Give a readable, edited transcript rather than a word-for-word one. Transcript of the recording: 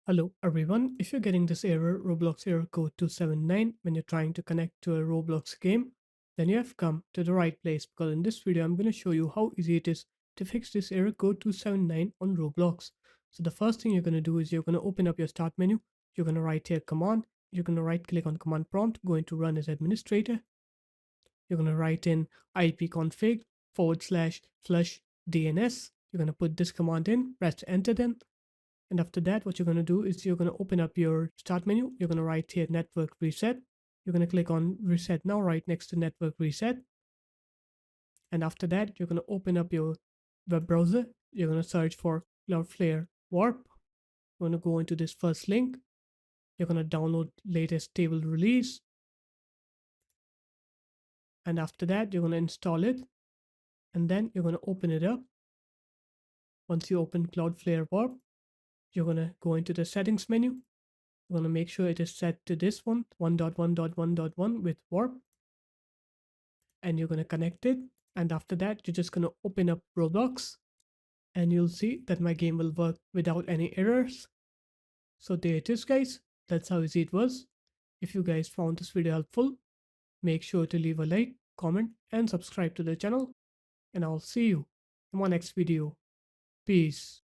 Hello everyone, if you're getting this error, Roblox error code 279 when you're trying to connect to a Roblox game, then you have come to the right place because in this video I'm going to show you how easy it is to fix this error code 279 on Roblox. So the first thing you're going to do is you're going to open up your start menu, you're going to write here command, you're going to right click on command prompt, going to run as administrator, you're going to write in ipconfig /flush DNS, you're going to put this command in, press enter then. And after that, what you're going to do is you're going to open up your start menu. You're going to write here network reset. You're going to click on reset now right next to network reset. And after that, you're going to open up your web browser. You're going to search for Cloudflare Warp. You're going to go into this first link. You're going to download latest stable release. And after that, you're going to install it. And then you're going to open it up. Once you open Cloudflare Warp, you're going to go into the settings menu. You're going to make sure it is set to this one, 1.1.1.1 with warp. And you're going to connect it. And after that, you're just going to open up Roblox. And you'll see that my game will work without any errors. So there it is, guys. That's how easy it was. If you guys found this video helpful, make sure to leave a like, comment, and subscribe to the channel. And I'll see you in my next video. Peace.